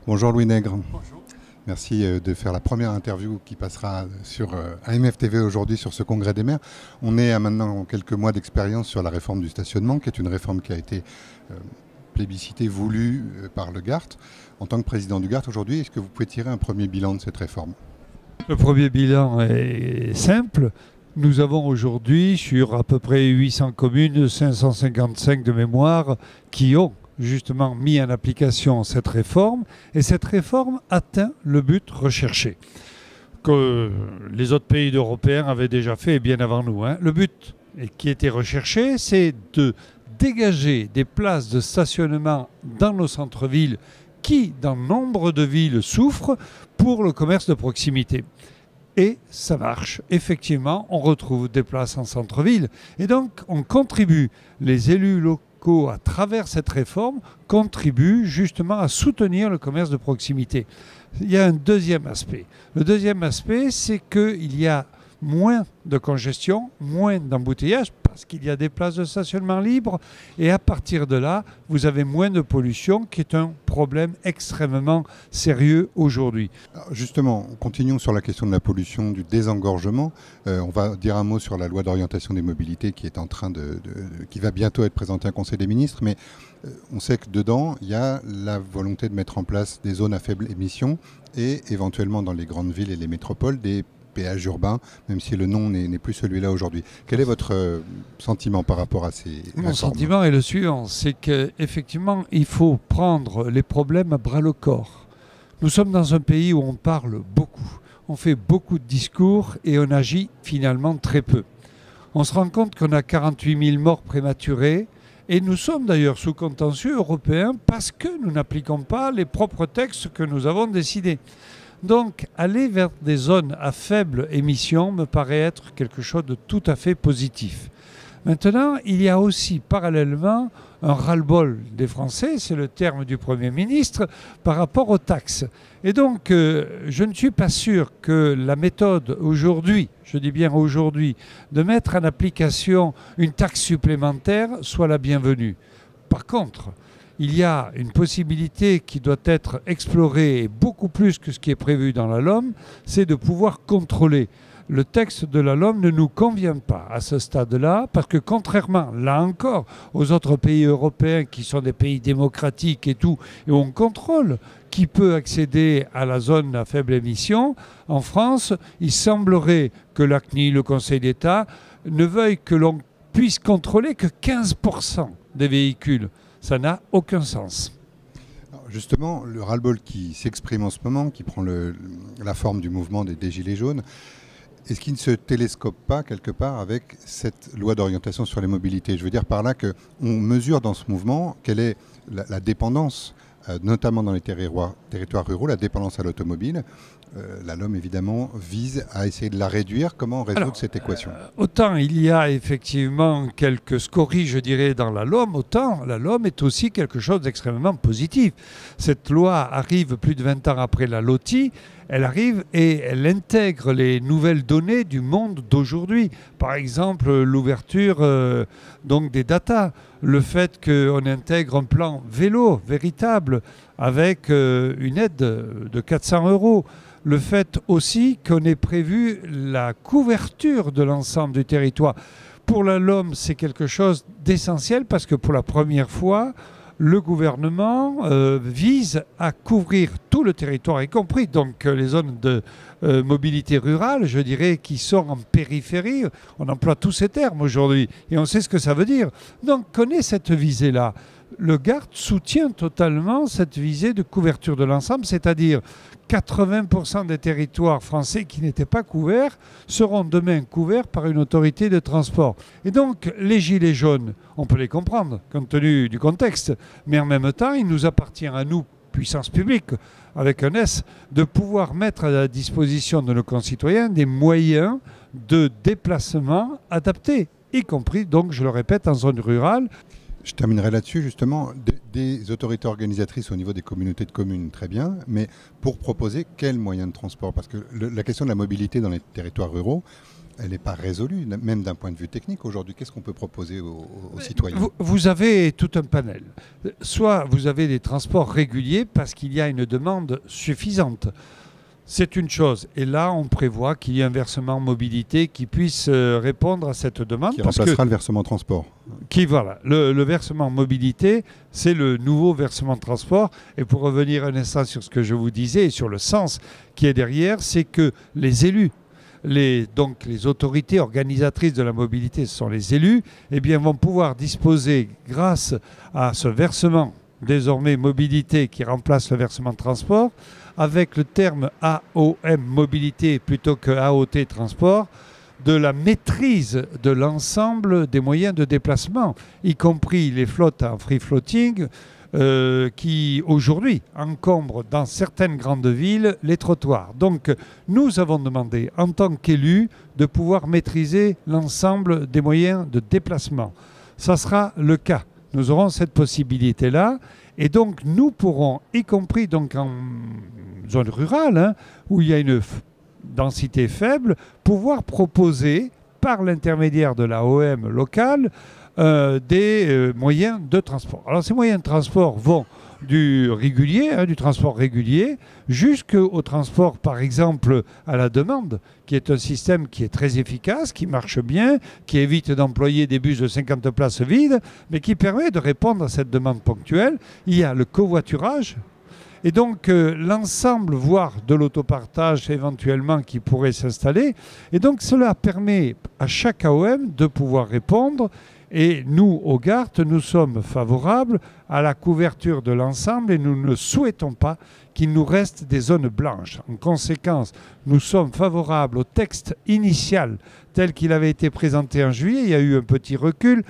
Bonjour Louis Nègre. Bonjour. Merci de faire la première interview qui passera sur AMF TV aujourd'hui sur ce congrès des maires. On est à maintenant quelques mois d'expérience sur la réforme du stationnement, qui est une réforme qui a été plébiscitée, voulue par le GART. En tant que président du GART aujourd'hui, est-ce que vous pouvez tirer un premier bilan de cette réforme? Le premier bilan est simple. Nous avons aujourd'hui sur à peu près 800 communes, 555 de mémoire, qui ont justement mis en application cette réforme. Et cette réforme atteint le but recherché, que les autres pays européens avaient déjà fait bien avant nous. Le but qui était recherché, c'est de dégager des places de stationnement dans nos centres-villes qui, dans nombre de villes, souffrent pour le commerce de proximité. Et ça marche. Effectivement, on retrouve des places en centre-ville. Et donc, on contribue, les élus locaux, à travers cette réforme, contribuent justement à soutenir le commerce de proximité. Il y a un deuxième aspect. Le deuxième aspect, c'est qu'il y a moins de congestion, moins d'embouteillage, parce qu'il y a des places de stationnement libres. Et à partir de là, vous avez moins de pollution, qui est un problème extrêmement sérieux aujourd'hui. Justement, continuons sur la question de la pollution, du désengorgement. On va dire un mot sur la loi d'orientation des mobilités qui est en train qui va bientôt être présentée à Conseil des ministres. Mais on sait que dedans, il y a la volonté de mettre en place des zones à faible émission et éventuellement dans les grandes villes et les métropoles des péages urbains, même si le nom n'est plus celui-là aujourd'hui. Quel est votre sentiment par rapport à ces réformes? Mon sentiment est le suivant, c'est qu'effectivement, il faut prendre les problèmes à bras-le-corps. Nous sommes dans un pays où on parle beaucoup, on fait beaucoup de discours et on agit finalement très peu. On se rend compte qu'on a 48 000 morts prématurés et nous sommes d'ailleurs sous contentieux européen parce que nous n'appliquons pas les propres textes que nous avons décidés. Donc, aller vers des zones à faible émission me paraît être quelque chose de tout à fait positif. Maintenant, il y a aussi parallèlement un ras-le-bol des Français, c'est le terme du Premier ministre, par rapport aux taxes. Et donc, je ne suis pas sûr que la méthode aujourd'hui, je dis bien aujourd'hui, de mettre en application une taxe supplémentaire soit la bienvenue. Par contre, il y a une possibilité qui doit être explorée, et beaucoup plus que ce qui est prévu dans la LOM, c'est de pouvoir contrôler. Le texte de la LOM ne nous convient pas à ce stade-là, parce que contrairement, là encore, aux autres pays européens qui sont des pays démocratiques et tout, et où on contrôle qui peut accéder à la zone à faible émission, en France, il semblerait que la CNIL, le Conseil d'État, ne veuille que l'on puisse contrôler que 15% des véhicules. Ça n'a aucun sens. Alors justement, le ras-le-bol qui s'exprime en ce moment, qui prend la forme du mouvement des Gilets jaunes, est-ce qu'il ne se télescope pas quelque part avec cette loi d'orientation sur les mobilités? Je veux dire par là qu'on mesure dans ce mouvement quelle est la dépendance, notamment dans les territoires ruraux, la dépendance à l'automobile. La LOM, évidemment, vise à essayer de la réduire. Comment résoudre cette équation? Autant il y a effectivement quelques scories, je dirais, dans la LOM, autant la LOM est aussi quelque chose d'extrêmement positif. Cette loi arrive plus de 20 ans après la LOTI. Elle arrive et elle intègre les nouvelles données du monde d'aujourd'hui. Par exemple, l'ouverture donc des datas, le fait qu'on intègre un plan vélo véritable avec une aide de 400 €. Le fait aussi qu'on ait prévu la couverture de l'ensemble du territoire. Pour la LOM, c'est quelque chose d'essentiel parce que pour la première fois, le gouvernement vise à couvrir tout le territoire, y compris donc les zones de mobilité rurale, je dirais, qui sont en périphérie. On emploie tous ces termes aujourd'hui et on sait ce que ça veut dire. Donc, on ait cette visée-là. Le GART soutient totalement cette visée de couverture de l'ensemble, c'est-à-dire 80% des territoires français qui n'étaient pas couverts seront demain couverts par une autorité de transport. Et donc, les gilets jaunes, on peut les comprendre compte tenu du contexte, mais en même temps, il nous appartient à nous, puissance publique, avec un S, de pouvoir mettre à la disposition de nos concitoyens des moyens de déplacement adaptés, y compris, donc, je le répète, en zone rurale. Je terminerai là-dessus, justement, des autorités organisatrices au niveau des communautés de communes, très bien, mais pour proposer quels moyens de transport? Parce que la question de la mobilité dans les territoires ruraux, elle n'est pas résolue, même d'un point de vue technique. Aujourd'hui, qu'est-ce qu'on peut proposer aux citoyens? Vous avez tout un panel. Soit vous avez des transports réguliers parce qu'il y a une demande suffisante. C'est une chose. Et là, on prévoit qu'il y ait un versement mobilité qui puisse répondre à cette demande. Qui remplacera le versement transport. Voilà. Le versement mobilité, c'est le nouveau versement transport. Et pour revenir un instant sur ce que je vous disais et sur le sens qui est derrière, c'est que les élus, donc les autorités organisatrices de la mobilité, ce sont les élus, eh bien, vont pouvoir disposer, grâce à ce versement désormais mobilité qui remplace le versement de transport, avec le terme AOM mobilité plutôt que AOT transport, de la maîtrise de l'ensemble des moyens de déplacement, y compris les flottes en free floating, qui aujourd'hui encombrent dans certaines grandes villes les trottoirs. Donc nous avons demandé en tant qu'élus de pouvoir maîtriser l'ensemble des moyens de déplacement. Ça sera le cas. Nous aurons cette possibilité-là et donc nous pourrons, y compris donc en zone rurale, hein, où il y a une densité faible, pouvoir proposer par l'intermédiaire de la OM locale des moyens de transport. Alors ces moyens de transport vont du régulier, hein, du transport régulier, jusqu'au transport par exemple à la demande, qui est un système qui est très efficace, qui marche bien, qui évite d'employer des bus de 50 places vides, mais qui permet de répondre à cette demande ponctuelle. Il y a le covoiturage. Et donc l'ensemble, voire de l'autopartage éventuellement qui pourrait s'installer. Et donc cela permet à chaque AOM de pouvoir répondre. Et nous, au GART, nous sommes favorables à la couverture de l'ensemble et nous ne souhaitons pas qu'il nous reste des zones blanches. En conséquence, nous sommes favorables au texte initial tel qu'il avait été présenté en juillet. Il y a eu un petit recul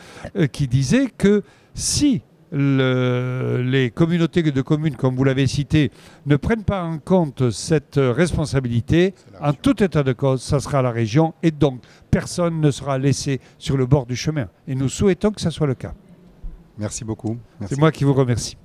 qui disait que si les communautés de communes, comme vous l'avez cité, ne prennent pas en compte cette responsabilité, en tout état de cause, ça sera la région et donc personne ne sera laissé sur le bord du chemin. Et nous souhaitons que ça soit le cas. Merci beaucoup. C'est moi qui vous remercie.